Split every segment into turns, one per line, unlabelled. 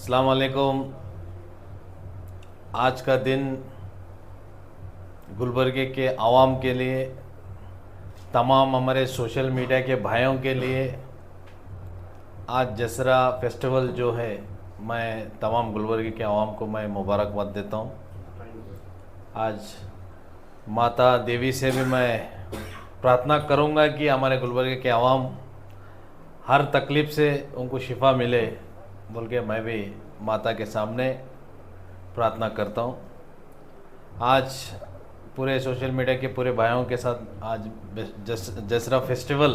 अस्सलाम वालेकुम। आज का दिन गुलबर्गे के आवाम के लिए, तमाम हमारे सोशल मीडिया के भाइयों के लिए, आज दशहरा फेस्टिवल जो है, मैं तमाम गुलबर्गे के आवाम को मैं मुबारकबाद देता हूँ। आज माता देवी से भी मैं प्रार्थना करूँगा कि हमारे गुलबर्गे के आवाम हर तकलीफ़ से उनको शिफा मिले, बोल के मैं भी माता के सामने प्रार्थना करता हूँ। आज पूरे सोशल मीडिया के पूरे भाइयों के साथ आज दशहरा फेस्टिवल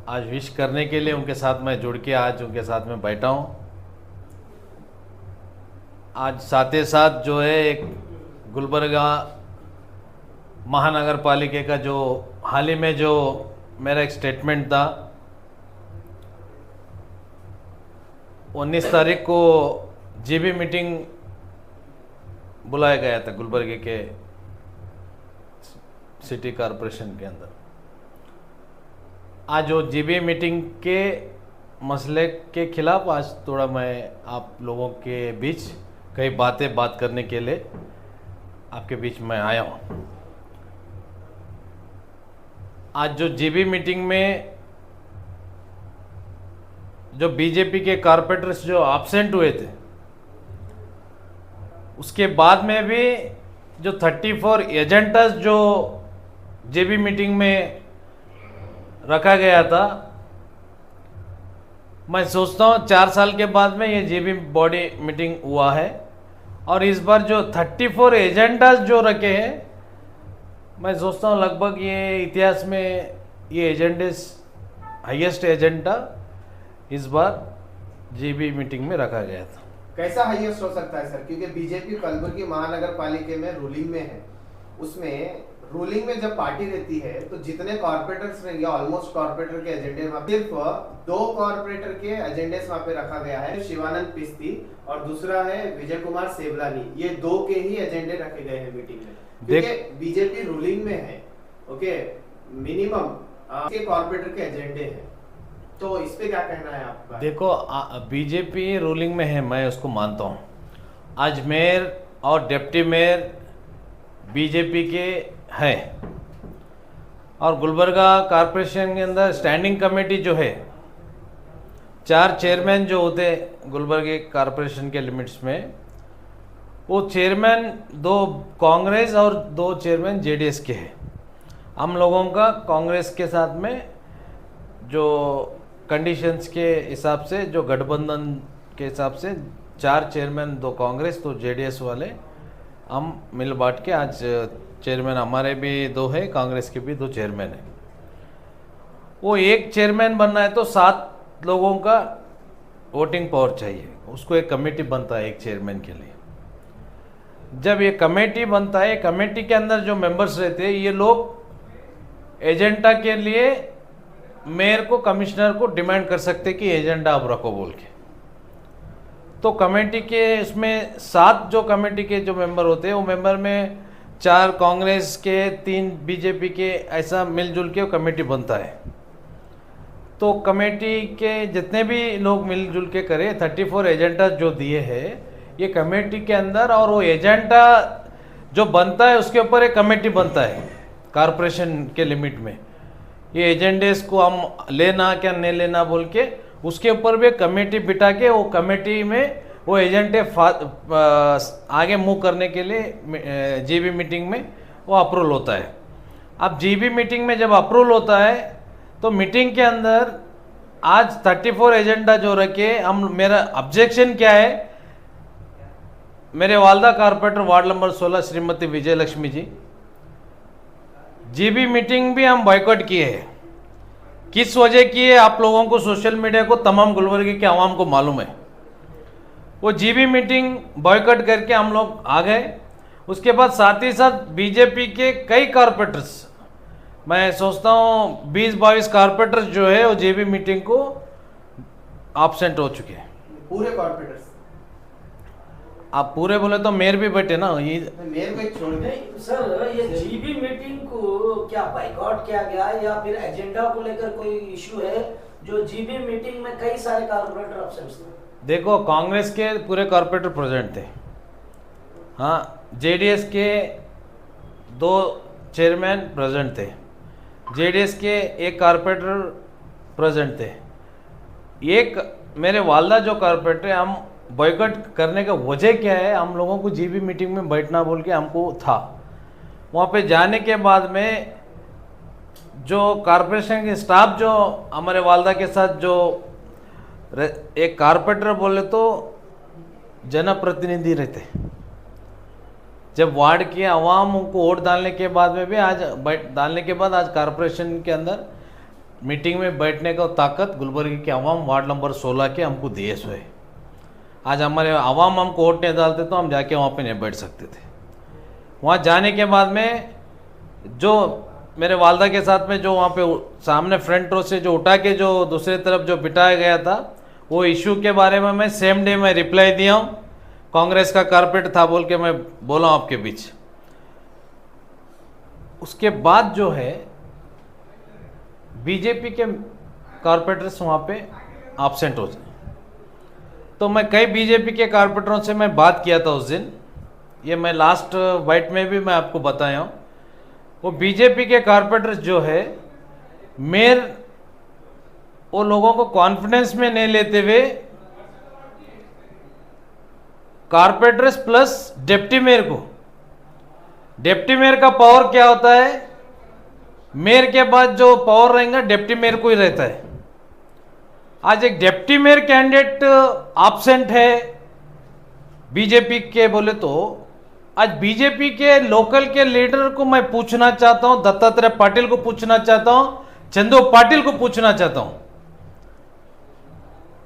आज विश करने के लिए उनके साथ मैं जुड़ के आज उनके साथ में बैठा हूँ। आज साथ ही साथ जो है एक गुलबर्गा महानगर पालिका का जो हाल ही में जो मेरा एक स्टेटमेंट था, 19 तारीख को जीबी मीटिंग बुलाया गया था गुलबर्गे के सिटी कॉरपोरेशन के अंदर। आज वो जीबी मीटिंग के मसले के खिलाफ आज थोड़ा मैं आप लोगों के बीच कई बात करने के लिए आपके बीच में आया हूँ। आज जो जीबी मीटिंग में जो बीजेपी के कारपोरेटर्स जो एब्सेंट हुए थे, उसके बाद में भी जो 34 एजेंडास जो जेबी मीटिंग में रखा गया था, मैं सोचता हूँ 4 साल के बाद में ये जेबी बॉडी मीटिंग हुआ है। और इस बार जो 34 एजेंडास जो रखे हैं, मैं सोचता हूँ लगभग ये इतिहास में ये एजेंडेस हाईएस्ट एजेंडा इस बार जीबी मीटिंग में रखा गया था।
कैसा हाईएस्ट हो सकता है सर? क्योंकि बीजेपी कलबुर्गी महानगर पालिका में रूलिंग में है, उसमें रूलिंग में जब पार्टी रहती है तो जितने कॉर्पोरेटर्स रहेंगे ऑलमोस्ट कॉर्पोरेटर के एजेंडे वहाँ सिर्फ 2 कॉर्पोरेटर के एजेंडे वहाँ पे रखा गया है, शिवानंद पिस्ती और दूसरा है विजय कुमार सेवलानी। ये 2 के ही एजेंडे रखे गए हैं मीटिंग में, क्योंकि बीजेपी रूलिंग में है। ओके, मिनिमम के कॉर्पोरेटर के एजेंडे हैं, तो इस पे क्या कहना है आपका?
देखो, बीजेपी रूलिंग में है, मैं उसको मानता हूँ। आज मेयर और डिप्टी मेयर बीजेपी के हैं, और गुलबर्गा कॉरपोरेशन के अंदर स्टैंडिंग कमेटी जो है, 4 चेयरमैन जो होते गुलबर्गे कॉरपोरेशन के लिमिट्स में, वो चेयरमैन 2 कांग्रेस और 2 चेयरमैन जेडीएस के हैं। हम लोगों का कांग्रेस के साथ में जो कंडीशंस के हिसाब से, जो गठबंधन के हिसाब से 4 चेयरमैन, 2 कांग्रेस, 2 जेडीएस वाले हम मिल बांट के आज चेयरमैन हमारे भी 2 है, कांग्रेस के भी 2 चेयरमैन है। वो एक चेयरमैन बनना है तो 7 लोगों का वोटिंग पावर चाहिए, उसको एक कमेटी बनता है एक चेयरमैन के लिए। जब ये कमेटी बनता है, कमेटी के अंदर जो मेंबर्स रहते हैं, ये लोग एजेंडा के लिए मेयर को, कमिश्नर को डिमांड कर सकते कि एजेंडा आप रखो बोल के। तो कमेटी के इसमें 7 जो कमेटी के जो मेंबर होते हैं, वो मेंबर में 4 कांग्रेस के, 3 बीजेपी के, ऐसा मिलजुल के कमेटी बनता है। तो कमेटी के जितने भी लोग मिलजुल के करें, 34 एजेंडा जो दिए हैं ये कमेटी के अंदर, और वो एजेंडा जो बनता है उसके ऊपर एक कमेटी बनता है कॉरपोरेशन के लिमिट में। ये एजेंडेस को हम लेना क्या नहीं लेना बोल के उसके ऊपर भी कमेटी बिठा के, वो कमेटी में वो एजेंडे आगे मूव करने के लिए जीबी मीटिंग में वो अप्रूवल होता है। अब जीबी मीटिंग में जब अप्रूवल होता है तो मीटिंग के अंदर आज 34 एजेंडा जो रखे, हम, मेरा ऑब्जेक्शन क्या है, मेरे वालदा कॉर्पोरेटर वार्ड नंबर 16 श्रीमती विजय लक्ष्मी जी, जीबी मीटिंग भी हम बॉयकॉट किए हैं। किस वजह की है आप लोगों को, सोशल मीडिया को, तमाम गुलबर्गे के आवाम को मालूम है। वो जीबी मीटिंग बॉयकॉट करके हम लोग आ गए। उसके बाद साथ ही साथ बीजेपी के कई कॉर्पोरेटर्स, मैं सोचता हूँ 20-22 कॉर्पोरेटर्स जो है वो जीबी मीटिंग को एब्सेंट हो चुके हैं।
पूरे कॉर्पोरेटर्स?
आप पूरे बोले तो मेयर भी बैठे ना, ये
मेयर को छोड़ दे
सर। ये जीबी मीटिंग को क्या बाइकआउट किया गया या फिर एजेंडा को लेकर कोई इशू है? जो जीबी मीटिंग में कई सारे कॉर्पोरेटर एब्सेंट थे।
देखो, कांग्रेस के पूरे कॉर्पोरेटर प्रेजेंट थे। हाँ, जेडीएस के 2 चेयरमैन प्रेजेंट थे, जेडीएस के 1 कॉर्पोरेटर प्रेजेंट थे। एक मेरे वालदा जो कॉर्पोरेटर है, हम बॉयकॉट करने का वजह क्या है, हम लोगों को जीबी मीटिंग में बैठना बोल के हमको था। वहाँ पे जाने के बाद में जो कॉर्पोरेशन के स्टाफ जो हमारे वालदा के साथ जो एक कॉर्पोरेटर बोले तो जनप्रतिनिधि रहते, जब वार्ड के अवाम को वोट डालने के बाद में भी आज कॉर्पोरेशन के अंदर मीटिंग में बैठने का ताकत गुलबर्ग के अवाम वार्ड नंबर 16 के हमको दिए हुए। आज हमारे अवाम हमको वोट नहीं डालते तो हम जाके वहाँ पे नहीं बैठ सकते थे। वहाँ जाने के बाद में जो मेरे वालदा के साथ में जो वहाँ पे सामने फ्रंट रो से जो उठा के जो दूसरी तरफ जो बिठाया गया था, वो इशू के बारे में मैं सेम डे में रिप्लाई दिया हूँ। कांग्रेस का कारपेट था बोल के मैं बोला हूँ आपके बीच। उसके बाद जो है बीजेपी के कारपोरेटर्स वहाँ पे एब्सेंट हो जाए, तो मैं कई बीजेपी के कारपोरेटरों से मैं बात किया था उस दिन, ये मैं लास्ट वाइट में भी मैं आपको बताया हूँ। वो बीजेपी के कारपोरेटर्स जो है मेयर, वो लोगों को कॉन्फिडेंस में नहीं लेते हुए कारपोरेटर्स प्लस डिप्टी मेयर को, डिप्टी मेयर का पावर क्या होता है, मेयर के बाद जो पावर रहेगा डिप्टी मेयर को ही रहता है। आज एक डिप्टी मेयर कैंडिडेट एब्सेंट है बीजेपी के बोले तो, आज बीजेपी के लोकल के लीडर को मैं पूछना चाहता हूं, दत्तात्रेय पाटिल को पूछना चाहता हूं, चंदू पाटिल को पूछना चाहता हूं,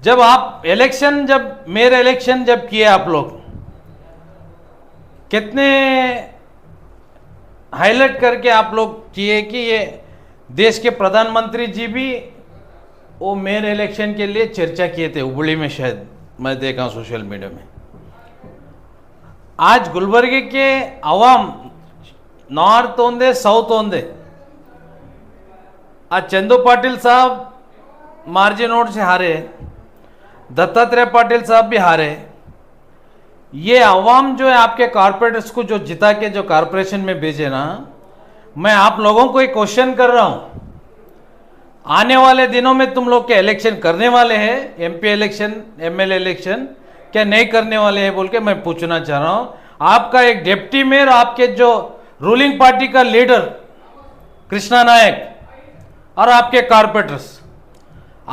जब आप इलेक्शन, जब मेयर इलेक्शन जब किए आप लोग, कितने हाईलाइट करके आप लोग किए कि ये देश के प्रधानमंत्री जी भी वो मेयर इलेक्शन के लिए चर्चा किए थे हुबली में, शायद मैं देखा सोशल मीडिया में। आज गुलबर्ग के अवाम नॉर्थ ओंदे साउथ ओंदे, आज चंदू पाटिल साहब मार्जिन वोट से हारे, दत्तात्रेय पाटिल साहब भी हारे। ये अवाम जो है आपके कारपोरेटर्स को जो जिता के जो कारपोरेशन में भेजे ना, मैं आप लोगों को एक क्वेश्चन कर रहा हूं, आने वाले दिनों में तुम लोग के इलेक्शन करने वाले हैं, एमपी इलेक्शन, एमएलए इलेक्शन क्या नहीं करने वाले हैं बोल के मैं पूछना चाह रहा हूं। आपका एक डिप्टी मेयर, आपके जो रूलिंग पार्टी का लीडर कृष्णा नायक और आपके कारपोरेटर्स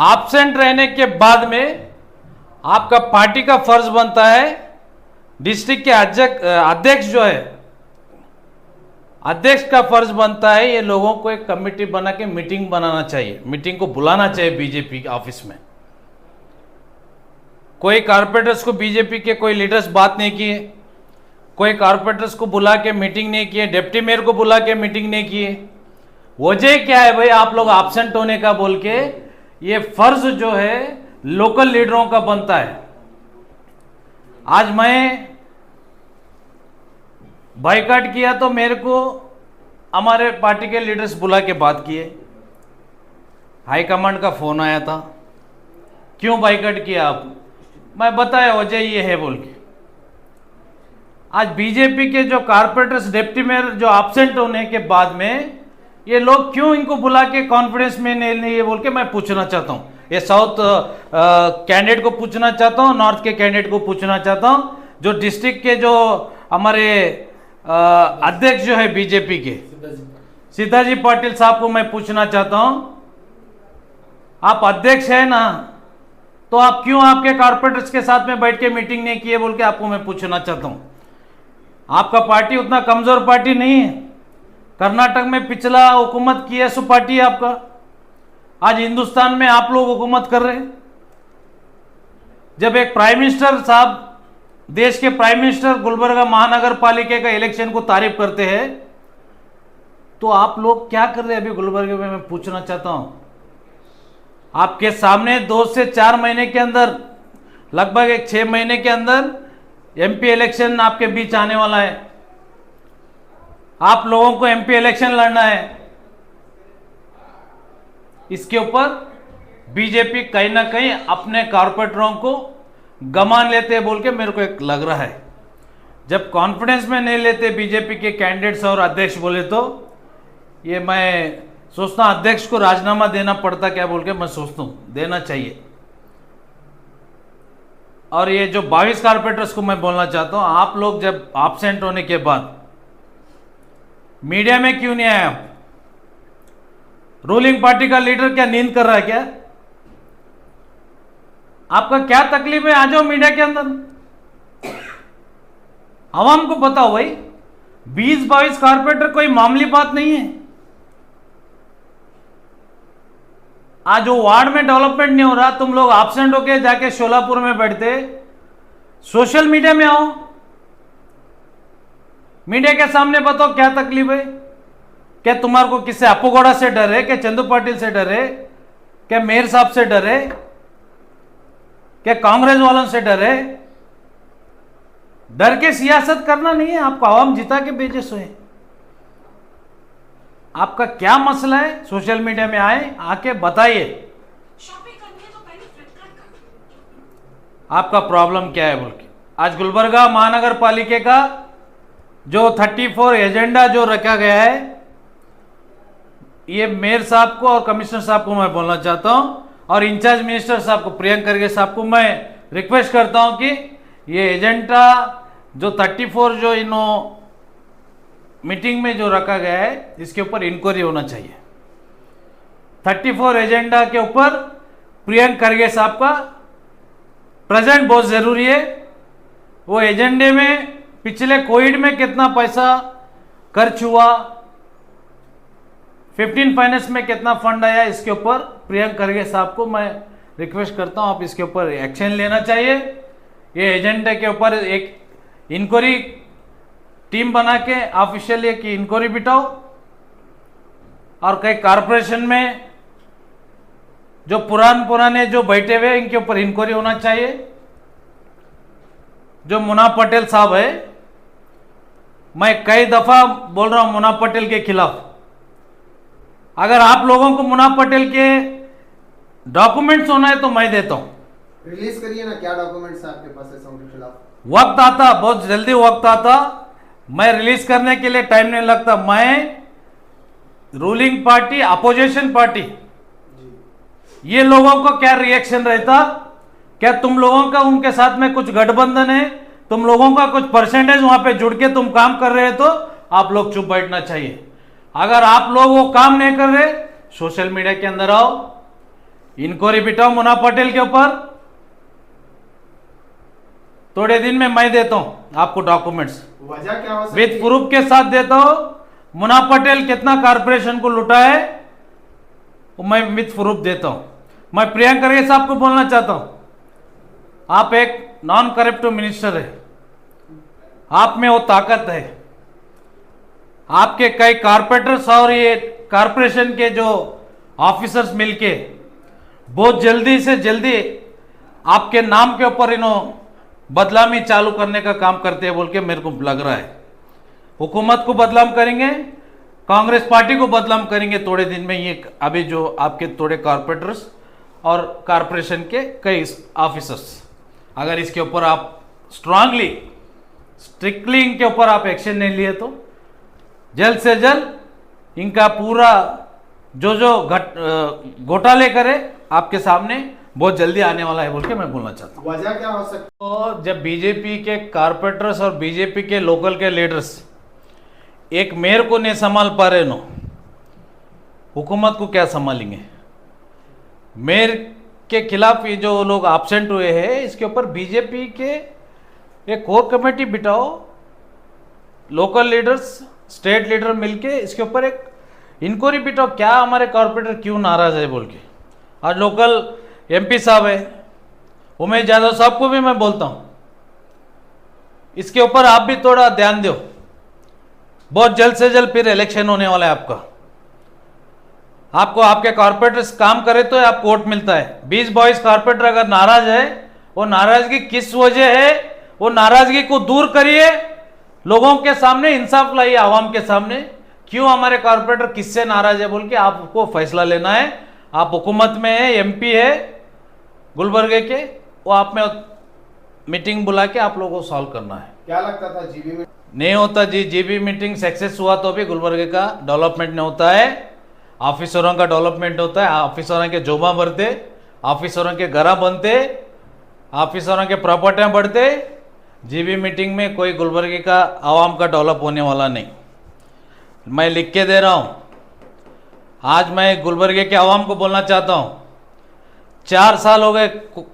एब्सेंट रहने के बाद में आपका पार्टी का फर्ज बनता है, डिस्ट्रिक्ट के अध्यक्ष जो है, अध्यक्ष का फर्ज बनता है ये लोगों को एक कमेटी बना के मीटिंग बनाना चाहिए, मीटिंग को बुलाना चाहिए बीजेपी के ऑफिस में। कोई कारपोरेटर्स को बीजेपी के कोई लीडर्स बात नहीं किए, कोई कारपोरेटर्स को बुला के मीटिंग नहीं किए, डिप्टी मेयर को बुला के मीटिंग नहीं किए। वजह क्या है भाई, आप लोग एब्सेंट होने का बोल के, ये फर्ज जो है लोकल लीडरों का बनता है। आज मैं बाइकाट किया तो मेरे को हमारे पार्टी के लीडर्स बुला के बात किए, हाईकमांड का फोन आया था, क्यों बाइकाट किया आप, मैं बताया वजह ये है बोल के। आज बीजेपी के जो कारपोरेटर्स, डिप्टी मेयर जो एब्सेंट होने के बाद में ये लोग क्यों इनको बुला के कॉन्फिडेंस में नहीं लिए बोल के मैं पूछना चाहता हूं। ये साउथ कैंडिडेट को पूछना चाहता हूं, नॉर्थ के कैंडिडेट को पूछना चाहता हूं, जो डिस्ट्रिक्ट के जो हमारे अध्यक्ष जो है बीजेपी के सीताजी पाटिल साहब को मैं पूछना चाहता हूं, आप अध्यक्ष है ना, तो आप क्यों आपके कारपोरेटर्स के साथ में बैठ के मीटिंग नहीं किए बोल के आपको मैं पूछना चाहता हूं। आपका पार्टी उतना कमजोर पार्टी नहीं है, कर्नाटक में पिछला हुकूमत की है सो पार्टी है आपका, आज हिंदुस्तान में आप लोग हुकूमत कर रहे हैं। जब एक प्राइम मिनिस्टर साहब, देश के प्राइम मिनिस्टर गुलबर्गा महानगर पालिका का इलेक्शन को तारीफ करते हैं, तो आप लोग क्या कर रहे हैं अभी गुलबर्गा में, मैं पूछना चाहता हूं। आपके सामने 2 से 4 महीने के अंदर, लगभग एक 6 महीने के अंदर एमपी इलेक्शन आपके बीच आने वाला है। आप लोगों को एमपी इलेक्शन लड़ना है, इसके ऊपर बीजेपी कहीं ना कहीं अपने कारपोरेटरों को गमान लेते बोल के मेरे को एक लग रहा है। जब कॉन्फिडेंस में नहीं लेते बीजेपी के कैंडिडेट्स और अध्यक्ष बोले तो ये मैं सोचता हूं अध्यक्ष को राजीनामा देना पड़ता क्या बोल के मैं सोचता हूं, देना चाहिए। और ये जो 22 कारपोरेटर्स को मैं बोलना चाहता हूं, आप लोग जब एब्सेंट होने के बाद मीडिया में क्यों नहीं आए आप? रूलिंग पार्टी का लीडर क्या नींद कर रहा है क्या? आपका क्या तकलीफ है? आ जाओ मीडिया के अंदर, आवाम को बताओ भाई। 20-22 कारपोरेटर कोई मामूली बात नहीं है। आज जो वार्ड में डेवलपमेंट नहीं हो रहा, तुम लोग एब्सेंट होके जाके शोलापुर में बैठते, सोशल मीडिया में आओ, मीडिया के सामने बताओ क्या तकलीफ है। क्या तुम्हारे को किससे, अप्पूगौड़ा से डर है? क्या चंदू पाटिल से डर है? क्या मेयर साहब से डर है? क्या कांग्रेस वालों से डर है? डर के सियासत करना नहीं है, आपको आवाम जिता के भेजे सोए। आपका क्या मसला है? सोशल मीडिया में आए, आके बताइए आपका प्रॉब्लम क्या है बोल के। आज गुलबर्गा महानगर पालिका का जो 34 एजेंडा जो रखा गया है, ये मेयर साहब को और कमिश्नर साहब को मैं बोलना चाहता हूं, और इंचार्ज मिनिस्टर साहब को, प्रियंक खरगे साहब को मैं रिक्वेस्ट करता हूं कि ये एजेंडा जो 34 जो इन्हों मीटिंग में जो रखा गया है, इसके ऊपर इंक्वायरी होना चाहिए। 34 एजेंडा के ऊपर प्रियंक खरगे साहब का प्रेजेंट बहुत जरूरी है। वो एजेंडे में पिछले कोविड में कितना पैसा खर्च हुआ, 15 फाइनेंस में कितना फंड आया, इसके ऊपर प्रियंक खरगे साहब को मैं रिक्वेस्ट करता हूं, आप इसके ऊपर एक्शन लेना चाहिए। ये एजेंडे के ऊपर एक इंक्वायरी टीम बना के ऑफिशियली की इंक्वायरी बिठाओ, और कई कारपोरेशन में जो पुराने जो बैठे हुए इनके ऊपर इंक्वायरी होना चाहिए। जो मुन्ना पटेल साहब है, मैं कई दफा बोल रहा हूं मुन्ना पटेल के खिलाफ। अगर आप लोगों को मुन्ना पटेल के डॉक्यूमेंट्स होना है तो मैं देता हूं।
रिलीज करिए ना, क्या डॉक्यूमेंट्स आपके पास है उनके खिलाफ?
वक्त आता, बहुत जल्दी वक्त आता, मैं रिलीज करने के लिए टाइम नहीं लगता। मैं रूलिंग पार्टी, अपोजिशन पार्टी, ये लोगों को क्या रिएक्शन रहता? क्या तुम लोगों का उनके साथ में कुछ गठबंधन है? तुम लोगों का कुछ परसेंटेज वहां पे जुड़ के तुम काम कर रहे हो तो आप लोग चुप बैठना चाहिए। अगर आप लोग वो काम नहीं कर रहे, सोशल मीडिया के अंदर आओ, इंक्वायरी बिठाओ मुन्ना पटेल के ऊपर। थोड़े दिन में मैं देता हूं आपको डॉक्यूमेंट्स,
वजह क्या हो सकती
विद प्रूफ के साथ देता हूं। मुन्ना पटेल कितना कारपोरेशन को लुटा है वो मैं विद प्रूफ देता हूं। मैं प्रियंक खरगे साहब को बोलना चाहता हूं, आप एक नॉन करप्टिव मिनिस्टर है, आप में वो ताकत है। आपके कई कारपोरेटर्स और ये कारपोरेशन के जो ऑफिसर्स मिलके बहुत जल्दी से जल्दी आपके नाम के ऊपर इन्हों बदलामी चालू करने का काम करते हैं बोल के मेरे को लग रहा है। हुकूमत को बदलाम करेंगे, कांग्रेस पार्टी को बदलाम करेंगे थोड़े दिन में। ये अभी जो आपके थोड़े कारपोरेटर्स और कारपोरेशन के कई ऑफिसर्स, अगर इसके ऊपर आप स्ट्रांगली स्ट्रिक्टली इनके ऊपर आप एक्शन नहीं लिए तो जल्द से जल्द इनका पूरा जो घोटाले करे आपके सामने बहुत जल्दी आने वाला है बोल के मैं बोलना चाहता हूँ।
वजह क्या हो सकती?
तो जब बीजेपी के कारपोरेटर्स और बीजेपी के लोकल के लीडर्स एक मेयर को नहीं संभाल पा रहे नो, हुकूमत को क्या संभालेंगे? मेयर के खिलाफ ये जो लोग एब्सेंट हुए हैं, इसके ऊपर बीजेपी के एक कोर कमेटी बिठाओ, लोकल लीडर्स, स्टेट लीडर मिलके इसके ऊपर एक इंक्वायरी बिठाओ, क्या हमारे कॉर्पोरेटर क्यों नाराज है बोल के। आज लोकल एमपी साहब है, उमेश यादव साहब को भी मैं बोलता हूं, इसके ऊपर आप भी थोड़ा ध्यान दो। बहुत जल्द से जल्द फिर इलेक्शन होने वाला है आपका। आपको आपके कॉर्पोरेटर्स काम करे तो आपको वोट मिलता है। 20-22 कॉर्पोरेटर अगर नाराज है, वो नाराजगी किस वजह है, वो नाराजगी को दूर करिए, लोगों के सामने इंसाफ लाइए, आवाम के सामने क्यों हमारे कॉर्पोरेटर किससे नाराज है बोल के आपको फैसला लेना है। आप हुकूमत में है, एमपी है गुलबर्गे के, वो आप में मीटिंग बुला के आप लोगों को सॉल्व करना है।
क्या लगता था जीबी में
नहीं होता जी, जीबी मीटिंग सक्सेस हुआ तो भी गुलबर्गे का डेवलपमेंट नहीं होता है, ऑफिसरों का डेवलपमेंट होता है, ऑफिसरों के जोबा बढ़ते, ऑफिसरों के घरा बनते, ऑफिसरों के प्रॉपर्टियां बढ़ते। जीबी मीटिंग में कोई गुलबर्गे का आवाम का डेवलप होने वाला नहीं। मैं लिख के दे रहा हूँ, आज मैं गुलबर्गे के आवाम को बोलना चाहता हूँ, 4 साल हो गए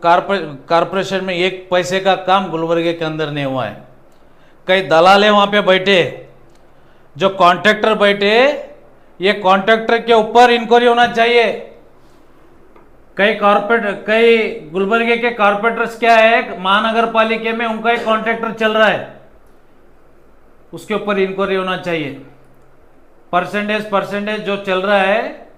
कारपोरेशन में एक पैसे का काम गुलबर्गे के अंदर नहीं हुआ है। कई दलाल वहाँ पे बैठे, जो कॉन्ट्रैक्टर बैठे, ये कॉन्ट्रैक्टर के ऊपर इंक्वायरी होना चाहिए। कई गुलबर्गे के कारपोरेटर्स क्या है, महानगर पालिका में उनका एक कॉन्ट्रैक्टर चल रहा है, उसके ऊपर इंक्वायरी होना चाहिए। परसेंटेज जो चल रहा है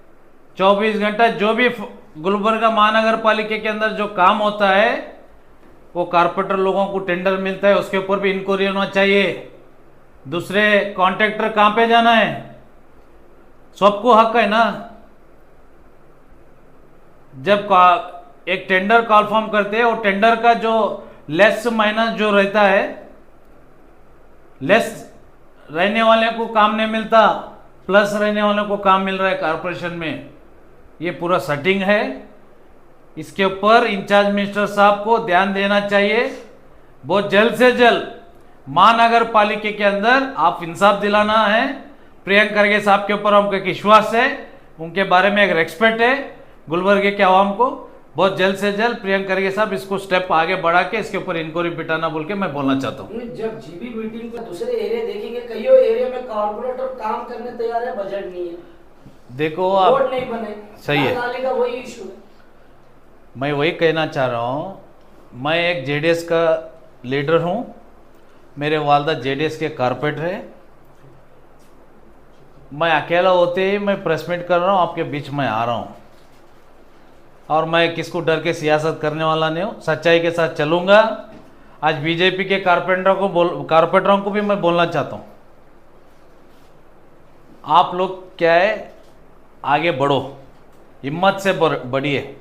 24 घंटा, जो भी गुलबर्गा महानगर पालिका के अंदर जो काम होता है वो कारपोरेटर लोगों को टेंडर मिलता है, उसके ऊपर भी इंक्वायरी होना चाहिए। दूसरे कॉन्ट्रैक्टर कहाँ पे जाना है, सबको हक है ना। जब एक टेंडर कॉन्फर्म करते हैं, वो टेंडर का जो लेस माइनस जो रहता है, लेस रहने वाले को काम नहीं मिलता, प्लस रहने वाले को काम मिल रहा है कारपोरेशन में, ये पूरा सेटिंग है। इसके ऊपर इंचार्ज मिनिस्टर साहब को ध्यान देना चाहिए। बहुत जल्द से जल्द महानगर पालिका के अंदर आप इंसाफ दिलाना है। प्रियंक खरगे साहब के ऊपर हमको एक विश्वास है, उनके बारे में एक रेस्पेक्ट है गुलबर्गे के आवाम को। बहुत जल्द से जल्द प्रियंक खरगे साहब इसको स्टेप आगे बढ़ा के इसके ऊपर इंक्वायरी बिठाना बोल के मैं बोलना चाहता हूँ।
जब जीबी मीटिंग का दूसरे एरिया देखेंगे, कई एरिया में कारपोरेटर काम करने तैयार है, बजट नहीं है,
देखो आप
रोड नहीं बने,
सही है,
नाले का वही इशू है।
मैं वही कहना चाह रहा हूँ, मैं एक जेडीएस का लीडर हूँ, मेरे वालदा जेडीएस के कारपोरेटर है। मैं अकेला होते ही मैं प्रेस मीट कर रहा हूँ, आपके बीच में आ रहा हूँ, और मैं किसको डर के सियासत करने वाला नहीं हूँ, सच्चाई के साथ चलूँगा। आज बीजेपी के कारपोरेटरों को भी मैं बोलना चाहता हूँ, आप लोग क्या है, आगे बढ़ो, हिम्मत से बढ़िए,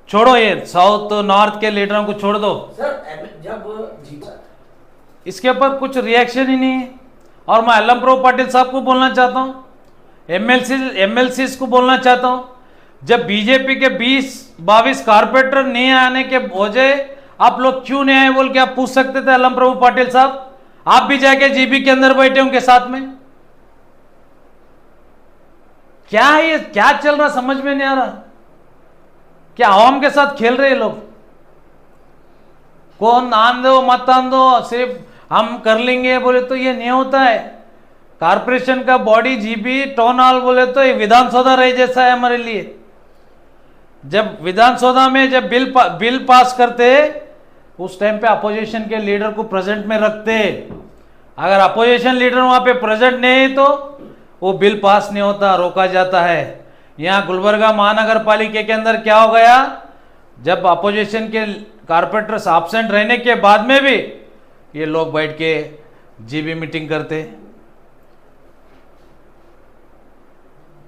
छोड़ो ये साउथ नॉर्थ के लीडरों को छोड़ दो।
सर जब जीता
इसके ऊपर कुछ रिएक्शन ही नहीं है। और मैं अल्लम प्रभु पाटिल साहब को बोलना चाहता हूँ, एमएलसी को बोलना चाहता हूँ, जब बीजेपी के 20-22 कारपोरेटर नहीं आने के वजह आप लोग क्यों नहीं आए बोल के आप पूछ सकते थे अल्लम प्रभु पाटिल साहब। आप भी जाके जीबी के अंदर बैठे उनके साथ में। क्या है ये, क्या चल रहा समझ में नहीं आ रहा। क्या आवाम के साथ खेल रहे लोग? कौन आन दो मत आन दो, सिर्फ हम कर लेंगे बोले तो ये नहीं होता है। कारपोरेशन का बॉडी जीबी टाउन हॉल बोले तो ये विधानसभा रहे जैसा है हमारे लिए। जब विधानसभा में जब बिल पास करते उस टाइम पे अपोजिशन के लीडर को प्रेजेंट में रखते। अगर अपोजिशन लीडर वहां पे प्रेजेंट नहीं तो वो बिल पास नहीं होता, रोका जाता है। यहाँ गुलबर्गा महानगर पालिका के अंदर क्या हो गया, जब अपोजिशन के कारपोरेटर्स एब्सेंट रहने के बाद में भी ये लोग बैठ के जीबी मीटिंग करते।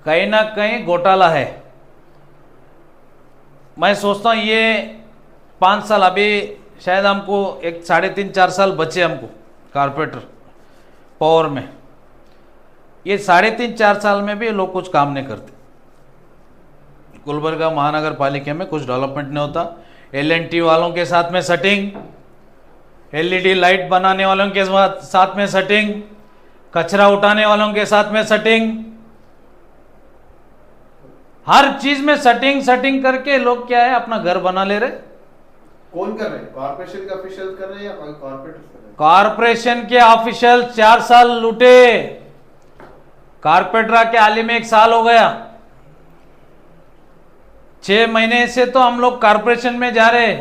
कहीं ना कहीं घोटाला है। मैं सोचता हूँ ये 5 साल, अभी शायद हमको 3.5-4 साल बचे हमको कारपोरेटर पावर में। ये 3.5-4 साल में भी ये लोग कुछ काम नहीं करते। गुलबर्गा महानगर पालिका में कुछ डेवलपमेंट नहीं होता। L&T वालों के साथ में सेटिंग, LED लाइट बनाने वालों के साथ में सेटिंग, कचरा उठाने वालों के साथ में सेटिंग, हर चीज में सेटिंग करके लोग क्या है अपना घर बना ले रहे।
कौन कर रहे हैं? कॉर्पोरेशन के ऑफिशियल कर रहे हैं या कोई कॉर्पोरेटर कर रहे हैं?
कॉर्पोरेशन के ऑफिशियल 4 साल लूटे, कारपेटर के हाल में 1 साल हो गया। 6 महीने से तो हम लोग कॉर्पोरेशन में जा रहे,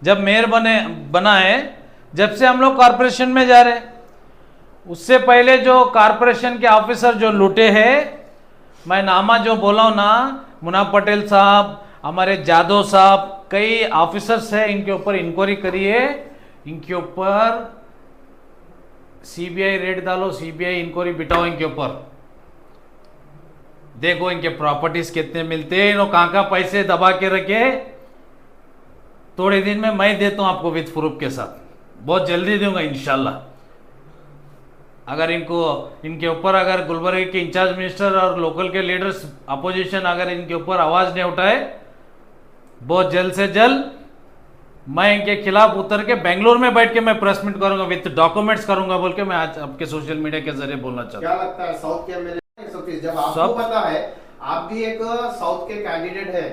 जब मेयर बना है जब से हम लोग कॉर्पोरेशन में जा रहे। उससे पहले जो कॉर्पोरेशन के ऑफिसर जो लूटे हैं, मैं नामा जो बोला हूं ना, मुन्ना पटेल साहब, हमारे जादव साहब, कई ऑफिसर्स हैं, इनके ऊपर इंक्वायरी करिए, इनके ऊपर सीबीआई रेड डालो, सीबीआई इंक्वायरी बिठाओ इनके ऊपर। देखो इनके प्रॉपर्टीज कितने मिलते हैं, इन्होंने कहाँ पैसे दबा के रखे। थोड़े दिन में मैं देता हूं आपको विथ प्रूफ के साथ, बहुत जल्दी दूंगा इंशाल्लाह। अगर इनके ऊपर अगर गुलबर्गा के इंचार्ज मिनिस्टर और लोकल के लीडर्स अपोजिशन अगर इनके ऊपर आवाज नहीं उठाए, बहुत जल्द से जल्द मैं इनके खिलाफ उतर के बेंगलोर में बैठ के मैं प्रेस मीट करूंगा, विथ डॉक्यूमेंट्स करूंगा बोल के मैं आज आपके सोशल मीडिया के जरिए बोलना चाहता हूँ।
क्या लगता है साउथ के एमएलए 130, जब आपको पता है आप भी एक साउथ के कैंडिडेट है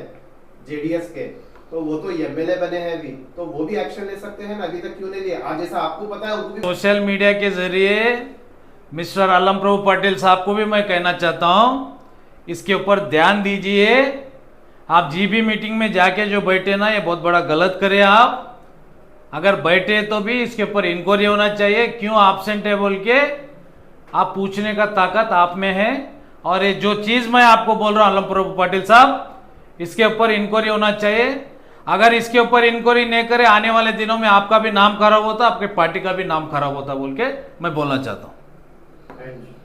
जेडीएस के, तो वो तो एमएलए बने हैं अभी, तो वो भी एक्शन ले सकते हैं ना, अभी तक क्यों नहीं लिया? आज जैसा आपको पता है उनको भी
सोशल मीडिया के जरिए मिस्टर आलम प्रभु पाटिल साहब को भी मैं कहना चाहता हूं, इसके ऊपर ध्यान दीजिए। आप जीबी मीटिंग में जाके जो बैठे ना, ये बहुत बड़ा गलत करे आप। अगर बैठे तो भी इसके ऊपर इंक्वायरी होना चाहिए, क्यों एब्सेंट है बोल के आप पूछने का ताकत आप में है। और ये जो चीज मैं आपको बोल रहा हूं आलम प्रभु पाटिल साहब, इसके ऊपर इंक्वायरी होना चाहिए। अगर इसके ऊपर इंक्वायरी नहीं करे, आने वाले दिनों में आपका भी नाम खराब होता, आपके पार्टी का भी नाम खराब होता बोल के मैं बोलना चाहता हूं।
Thank you.